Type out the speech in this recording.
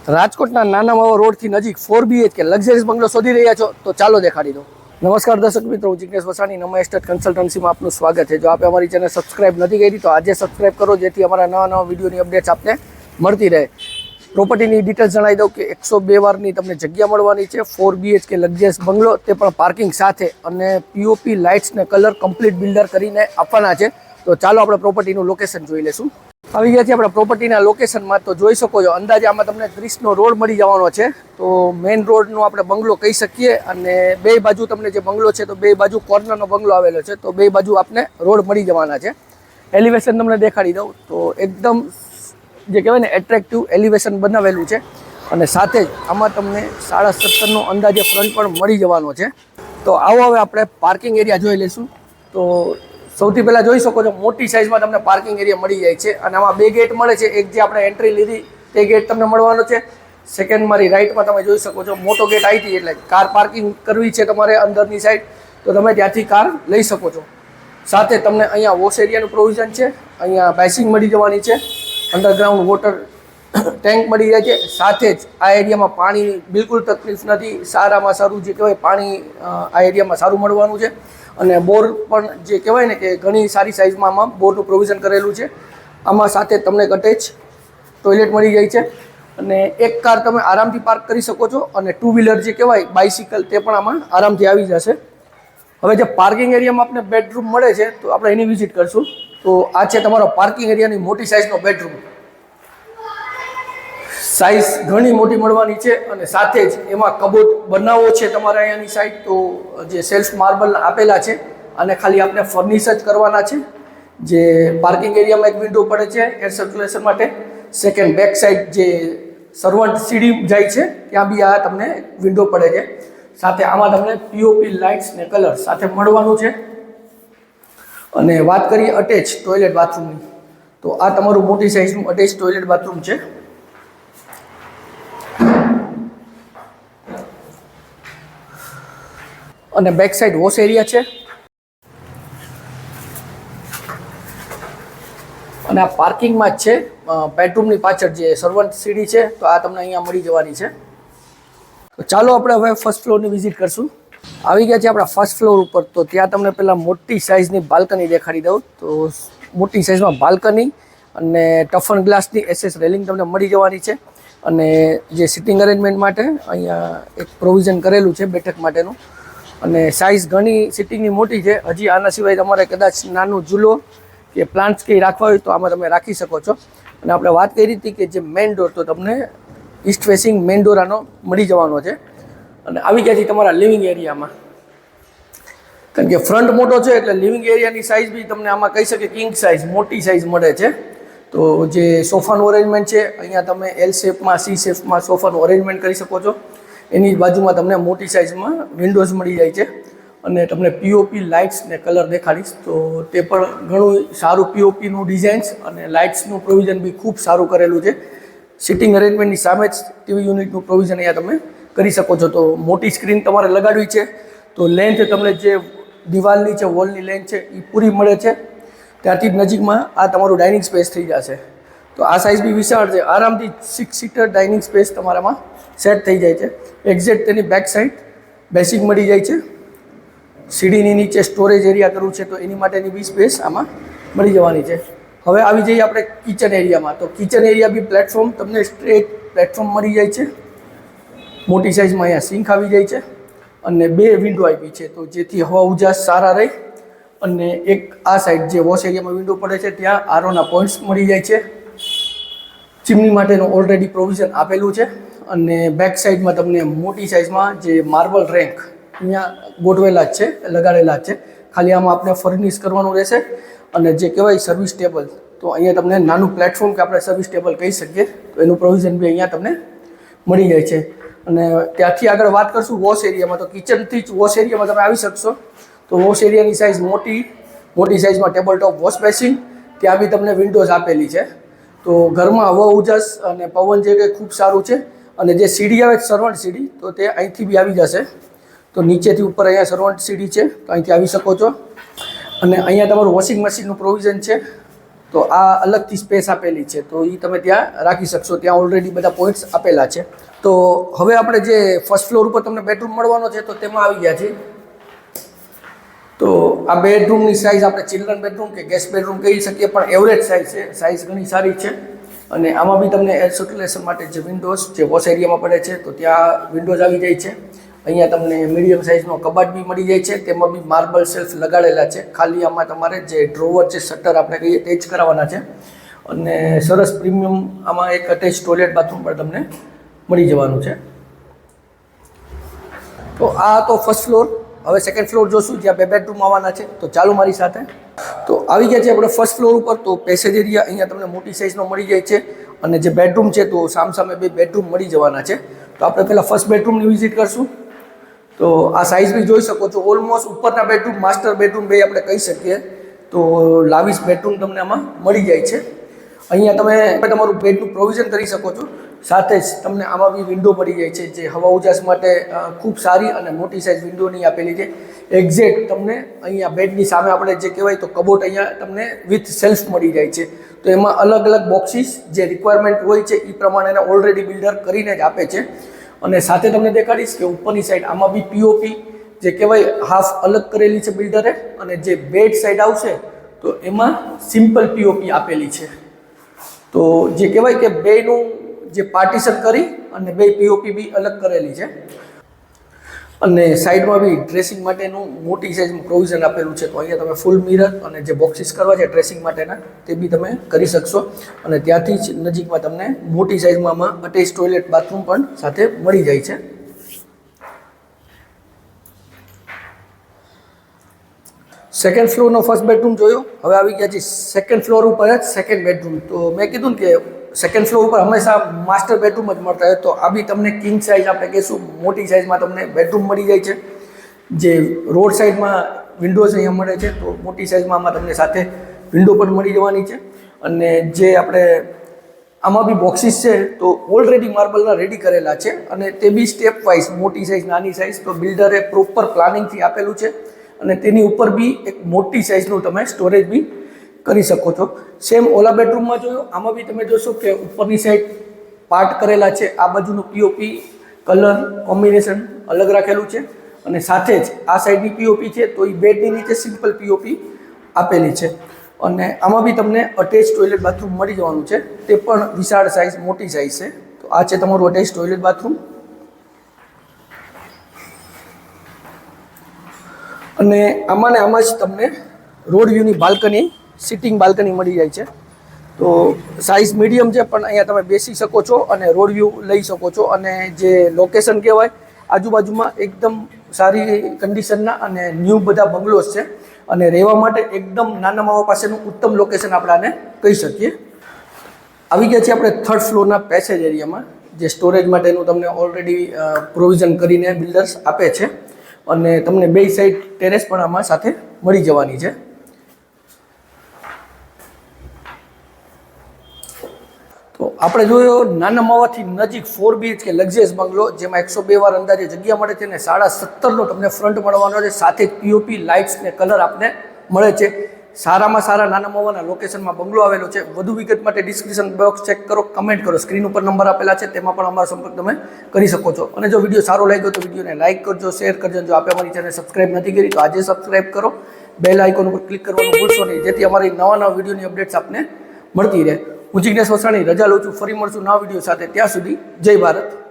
રાજકોટના નાના માવા રોડથી નજીક 4 BHK લક્ઝરીઝ બંગલો શોધી રહ્યા છો તો ચાલો દેખાડી દો। નમસ્કાર દર્શક મિત્રો, હું જિગ્નેશ વસાણી, નમા એસ્ટેટ કન્સલ્ટન્સીમાં આપનું સ્વાગત છે। જો આપે અમારી ચેનલ સબસ્ક્રાઇબ નથી કરી તો આજે સબસ્ક્રાઇબ કરો, જેથી અમારા નવા વિડીયોની અપડેટ્સ આપને મળતી રહે। પ્રોપર્ટીની ડિટેલ્સ જણાવી દઉં કે 102 વારની તમને જગ્યા મળવાની છે। 4 BHK લક્ઝરીઝ બંગલો, તે પણ પાર્કિંગ સાથે, અને POP લાઇટ્સ ને કલર કમ્પ્લીટ બિલ્ડર કરીને આપવાના છે। તો ચાલો આપણે પ્રોપર્ટીનું લોકેશન જોઈ લેશું। આવી ગયા છે આપણા પ્રોપર્ટીના લોકેશનમાં। તો જોઈ શકો છો, અંદાજે આમાં તમને 30નો રોડ મળી જવાનો છે। તો મેઇન રોડનો આપણે બંગલો કહી શકીએ, અને બે બાજુ તમને જે બંગલો છે તો બે બાજુ કોર્નરનો બંગલો આવેલો છે, તો બે બાજુ આપને રોડ મળી જવાના છે। એલિવેશન તમને દેખાડી દઉં તો એકદમ જે કહેવાય ને એટ્રેક્ટિવ એલિવેશન બનાવેલું છે, અને સાથે જ આમાં તમને 17.5નો અંદાજે ફ્રન્ટ પણ મળી જવાનો છે। તો આવો હવે આપણે પાર્કિંગ એરિયા જોઈ લઈશું। તો સૌથી પહેલાં જોઈ શકો છો, મોટી સાઇઝમાં તમને પાર્કિંગ એરિયા મળી જાય છે, અને આમાં બે ગેટ મળે છે। એક જે આપણે એન્ટ્રી લીધી તે ગેટ તમને મળવાનો છે। સેકન્ડ મારી રાઇટમાં તમે જોઈ શકો છો, મોટો ગેટ આવી, એટલે કાર પાર્કિંગ કરવી છે તમારે અંદરની સાઈડ તો તમે ત્યાંથી કાર લઈ શકો છો। સાથે તમને અહીંયા વોશ એરિયાનું પ્રોવિઝન છે, અહીંયા બેસિંગ મળી જવાની છે, અંડરગ્રાઉન્ડ વોટર ટેન્ક મળી જાય છે। સાથે જ આ એરિયામાં પાણી બિલકુલ તકલીફ નથી, સારામાં સારું જે કહેવાય પાણી આ એરિયામાં સારું મળવાનું છે। અને બોર પણ જે કહેવાય ને કે ઘણી સારી સાઇઝમાં આમાં બોરનું પ્રોવિઝન કરેલું છે। આમાં સાથે તમને અટેચ ટોયલેટ મળી જાય છે, અને એક કાર તમે આરામથી પાર્ક કરી શકો છો, અને ટુ વ્હીલર જે કહેવાય બાઇસિકલ તે પણ આમાં આરામથી આવી જશે। હવે જે પાર્કિંગ એરિયામાં આપણે બેડરૂમ મળે છે તો આપણે એની વિઝિટ કરશું। તો આ છે તમારો પાર્કિંગ એરિયાની મોટી સાઇઝનો બેડરૂમ। સાઇઝ ઘણી મોટી મળવાની છે, અને સાથે જ એમાં કબોર્ડ બનાવવો છે તમારે અહીંયાની સાઈડ તો જે સેલ્ફ માર્બલ આપેલા છે, અને ખાલી આપણે ફર્નિશ જ કરવાના છે। જે પાર્કિંગ એરિયામાં એક વિન્ડો પડે છે એર સર્ક્યુલેશન માટે। સેકન્ડ બેક સાઈડ જે સર્વન્ટ સીડી જાય છે ત્યાં બી આ તમને વિન્ડો પડે છે। સાથે આમાં તમને POP લાઇટ્સ ને કલર સાથે મળવાનું છે। અને વાત કરીએ અટેચ ટોયલેટ બાથરૂમની, તો આ તમારું મોટી સાઇઝનું અટેચ ટોયલેટ બાથરૂમ છે। અને બેક સાઈડ વોશ એરિયા છે, અને આ પાર્કિંગમાં જ છે બેડરૂમની પાછળ જે સર્વન્ટ સીડી છે, તો આ તમને અહીંયા મળી જવાની છે। તો ચાલો આપણે હવે ફર્સ્ટ ફ્લોરની વિઝિટ કરશું। આવી ગયા છે આપણા ફર્સ્ટ ફ્લોર ઉપર। તો ત્યાં તમને પહેલાં મોટી સાઇઝની બાલ્કની દેખાડી દઉં। તો મોટી સાઇઝમાં બાલ્કની અને ટફન ગ્લાસની SS રેલિંગ તમને મળી જવાની છે, અને જે સિટિંગ અરેન્જમેન્ટ માટે અહીંયા એક પ્રોવિઝન કરેલું છે બેઠક માટેનું। અને સાઇઝ ઘણી સિટિંગની મોટી છે। હજી આના સિવાય તમારે કદાચ નાનું ઝૂલો કે પ્લાન્ટ્સ કંઈ રાખવા હોય તો આમાં તમે રાખી શકો છો। અને આપણે વાત કરી હતી કે જે મેઇન ડોર, તો તમને ઈસ્ટ ફેસિંગ મેઇન ડોર આનો મળી જવાનો છે। અને આવી ગયા છે તમારા લિવિંગ એરિયામાં, કારણ કે ફ્રન્ટ મોટો છે એટલે લિવિંગ એરિયાની સાઇઝ બી તમને આમાં કહી શકે કિંગ સાઇઝ મોટી સાઇઝ મળે છે। તો જે સોફાનું અરેન્જમેન્ટ છે, અહીંયા તમે L શેપમાં C શેપમાં સોફાનું અરેન્જમેન્ટ કરી શકો છો। એની બાજુમાં તમને મોટી સાઇઝમાં વિન્ડોઝ મળી જાય છે, અને તમને POP લાઇટ્સ ને કલર દેખાડીશ તો તે પણ ઘણું સારું POPનું ડિઝાઇન્સ અને લાઇટ્સનું પ્રોવિઝન બી ખૂબ સારું કરેલું છે। સિટિંગ અરેન્જમેન્ટની સામે જ ટીવી યુનિટનું પ્રોવિઝન અહીંયા તમે કરી શકો છો। તો મોટી સ્ક્રીન તમારે લગાડવી છે તો લેન્થ તમને જે દિવાલની છે, વોલની લેન્થ છે એ પૂરી મળે છે। ત્યાંથી જ નજીકમાં આ તમારું ડાઇનિંગ સ્પેસ થઈ જશે। તો આ સાઇઝ બી વિશાળ છે, આરામથી 6 સીટર ડાઇનિંગ સ્પેસ તમારામાં સેટ થઈ જાય છે। એક્ઝેક્ટ તેની બેક સાઈડ બેસિંગ મળી જાય છે। સીડીની નીચે સ્ટોરેજ એરિયા કરવું છે તો એની માટેની બી સ્પેસ આમાં મળી જવાની છે। હવે આવી જઈએ આપણે કિચન એરિયામાં। તો કિચન એરિયા બી પ્લેટફોર્મ તમને સ્ટ્રેટ પ્લેટફોર્મ મળી જાય છે। મોટી સાઇઝમાં અહીંયા સિંક આવી જાય છે, અને બે વિન્ડો આપી છે, તો જેથી હવા ઉજાસ સારા રહે। અને એક આ સાઈડ જે વોશ એરિયામાં વિન્ડો પડે છે ત્યાં આરોના પોઈન્ટ્સ મળી જાય છે। ચીમની માટેનું ઓલરેડી પ્રોવિઝન આપેલું છે, અને બેક સાઈડમાં તમને મોટી સાઇઝમાં જે માર્બલ રેન્ક અહીંયા ગોઠવેલા જ છે, લગાડેલા જ છે। ખાલી આમાં આપણે ફર્નિશ કરવાનું રહેશે, અને જે કહેવાય સર્વિસ ટેબલ, તો અહીંયા તમને નાનું પ્લેટફોર્મ કે આપણે સર્વિસ ટેબલ કહી શકીએ, તો એનું પ્રોવિઝન બી અહીંયા તમને મળી જાય છે। અને ત્યાંથી આગળ વાત કરશું વોશ એરિયામાં। તો કિચનથી જ વોશ એરિયામાં તમે આવી શકશો। તો વોશ એરિયાની સાઇઝ મોટી સાઇઝમાં ટેબલ ટોપ વોશ બેસિંગ, ત્યાં બી તમને વિન્ડોઝ આપેલી છે। તો ઘરમાં હવા ઉજાસ અને પવન જે કંઈ ખૂબ સારું છે। અને જે સીડી આવે સર્વન્ટ સીડી, તો તે અહીંથી બી આવી જશે। તો નીચેથી ઉપર અહીંયા સર્વન્ટ સીડી છે, તો અહીંથી આવી શકો છો। અને અહીંયા તમારું વોશિંગ મશીનનું પ્રોવિઝન છે। તો આ અલગથી સ્પેસ આપેલી છે, તો એ તમે ત્યાં રાખી શકશો. ત્યાં ઓલરેડી બધા પોઈન્ટ્સ આપેલા છે. તો હવે આપણે જે ફર્સ્ટ ફ્લોર ઉપર તમને બેડરૂમ મળવાનો છે તો તેમાં આવી ગયા છે. તો આ બેડરૂમની સાઇઝ આપણે ચિલ્ડ્રન બેડરૂમ કે ગેસ્ટ બેડરૂમ કહી શકીએ, પણ એવરેજ સાઇઝ છે. સાઇઝ ઘણી સારી છે. અને આમાં બી તમને એર સર્ક્યુલેશન માટે જે વિન્ડોઝ જે વોશ એરિયામાં પડે છે તો ત્યાં વિન્ડોઝ આવી જાય છે. અહીંયા તમને મીડિયમ સાઇઝનો કબાટ બી મળી જાય છે, તેમાં બી માર્બલ શેલ્ફ લગાડેલા છે. ખાલી આમાં તમારે જે ડ્રોવર છે, શટર આપણે કહીએ તે જ કરાવવાના છે. અને સરસ પ્રીમિયમ આમાં એક અટેચ ટોયલેટ બાથરૂમ પણ તમને મળી જવાનું છે. તો આ તો ફર્સ્ટ ફ્લોર. હવે સેકન્ડ ફ્લોર જોશું, જ્યાં 2 બેડરૂમ આવવાના છે. તો ચાલો મારી સાથે. તો આવી ગયા છે આપણે ફર્સ્ટ ફ્લોર ઉપર. તો પેસેજ એરિયા અહીંયા તમને મોટી સાઇઝનો મળી જાય છે. અને જે બેડરૂમ છે તો સામે 2 બેડરૂમ મળી જવાના છે. તો આપણે પહેલાં ફર્સ્ટ બેડરૂમની વિઝિટ કરશું. તો આ સાઇઝ બી જોઈ શકો છો. ઓલમોસ્ટ ઉપરના બેડરૂમ, માસ્ટર બેડરૂમ બે આપણે કહી શકીએ. તો લાવિશ બેડરૂમ તમને આમાં મળી જાય છે. અહીંયા તમે તમારું બેડનું પ્રોવિઝન કરી શકો છો. સાથે જ તમને આમાં બી વિન્ડો મળી જાય છે, જે હવા ઉજાસ માટે ખૂબ સારી અને મોટી સાઇઝ વિન્ડોની આપેલી છે. એક્ઝેક્ટ તમને અહીંયા બેડની સામે આપણે જે કહેવાય તો કબોટ અહીંયા તમને વિથ સેલ્ફ મળી જાય છે. તો એમાં અલગ અલગ બોક્સીસ જે રિક્વાયરમેન્ટ હોય છે એ પ્રમાણે ઓલરેડી બિલ્ડર કરીને જ આપે છે. અને સાથે તમને દેખાડીશ કે ઉપરની સાઈડ આમાં બી પીઓપી જે કહેવાય હાફ અલગ કરેલી છે બિલ્ડરે. અને જે બેડ સાઈડ આવશે તો એમાં સિમ્પલ પીઓપી આપેલી છે. તો જે કહેવાય કે બેનું જે પાર્ટીશન કરી અને 2 પીઓપી બી અલગ કરેલી છે. અને સાઈડમાં બી ડ્રેસિંગ માટેનું મોટી સાઇઝનું પ્રોવિઝન આપેલું છે. તો અહીંયા તમે ફૂલ મિરર અને જે બોક્સીસ કરવા છે ડ્રેસિંગ માટેના તે બી તમે કરી શકશો. અને ત્યાંથી જ નજીકમાં તમને મોટી સાઇઝમાં આમાં અટેચ ટોયલેટ બાથરૂમ પણ સાથે મળી જાય છે. સેકન્ડ ફ્લોરનો ફર્સ્ટ બેડરૂમ જોયો. હવે આવી ગયા છે સેકન્ડ ફ્લોર ઉપર જ સેકન્ડ બેડરૂમ. તો મેં કીધું ને કે સેકન્ડ ફ્લોર ઉપર હંમેશા માસ્ટર બેડરૂમ જ મળતા હોય. તો આ બી તમને કિંગ સાઇઝ આપણે કહીશું મોટી સાઇઝમાં તમને બેડરૂમ મળી જાય છે. જે રોડ સાઇડમાં વિન્ડોઝ અહીંયા મળે છે, તો મોટી સાઇઝમાં આમાં તમને સાથે વિન્ડો પણ મળી જવાની છે. અને જે આપણે આમાં બી બોક્સીસ છે તો ઓલરેડી માર્બલના રેડી કરેલા છે. અને તે બી સ્ટેપ વાઇઝ મોટી સાઇઝ, નાની સાઇઝ તો બિલ્ડરે પ્રોપર પ્લાનિંગથી આપેલું છે. અને તેની ઉપર બી એક મોટી સાઇઝનું તમે સ્ટોરેજ બી કરી શકો છો. સેમ ઓલા બેડરૂમમાં જોયો, આમાં બી તમે જોશો કે ઉપરની સાઈડ પાર્ટ કરેલા છે. આ બાજુનું પીઓપી કલર કોમ્બિનેશન અલગ રાખેલું છે. અને સાથે જ આ સાઈડની પીઓપી છે તો એ બેડની નીચે સિમ્પલ પીઓપી આપેલી છે. અને આમાં બી તમને અટેચ ટોયલેટ બાથરૂમ મળી જવાનું છે. તે પણ વિશાળ સાઇઝ, મોટી સાઇઝ છે. તો આ છે તમારું અટેચ ટોયલેટ બાથરૂમ. અને આમાં જ તમને રોડ વ્યૂની બાલ્કની, સિટિંગ બાલ્કની મળી જાય છે. તો સાઇઝ મીડિયમ છે, પણ અહીંયા તમે બેસી શકો છો અને રોડ વ્યૂ લઈ શકો છો. અને જે લોકેશન કહેવાય આજુબાજુમાં એકદમ સારી કન્ડિશનના અને ન્યૂ બધા બંગલોઝ છે. અને રહેવા માટે એકદમ નાના માવા પાસેનું ઉત્તમ લોકેશન આપણે આને કહી શકીએ. આવી ગયા છીએ આપણે થર્ડ ફ્લોરના પેસેજ એરિયામાં, જે સ્ટોરેજ માટેનું તમને ઓલરેડી પ્રોવિઝન કરીને બિલ્ડર્સ આપે છે. અને તમને 2 સાઈડ ટેરેસ પણ આમાં સાથે મળી જવાની છે. તો આપણે જોયો નાના માવાથી નજીક 4 BHK લક્ઝરિયસ બંગલો, જેમાં 102 વાર અંદાજે જગ્યા મળે છે. અને 17.5નો તમને ફ્રન્ટ મળવાનો છે. સાથે જ પીઓપી લાઇટ્સ ને કલર આપને મળે છે. સારામાં સારા નાના માવાના લોકેશનમાં બંગલો આવેલો છે. વધુ વિગત માટે ડિસ્ક્રિપ્શન બોક્સ ચેક કરો, કમેન્ટ કરો. સ્ક્રીન ઉપર નંબર આપેલા છે, તેમાં પણ અમારો સંપર્ક તમે કરી શકો છો. અને જો વિડીયો સારો લાગ્યો તો વિડીયોને લાઇક કરજો, શેર કરજો. જો આપે અમારી ચેનલ સબસ્ક્રાઇબ નથી કરી તો આજે સબસ્ક્રાઇબ કરો. બેલ આઇકોન ઉપર ક્લિક કરવાનું ભૂલશો નહીં, જેથી અમારી નવા વિડીયોની અપડેટ્સ આપને મળતી રહે. હું જિગ્નેશ વસાણી રજા લઉં છું. ફરી મળશું નવા વિડીયો સાથે. ત્યાં સુધી જય ભારત.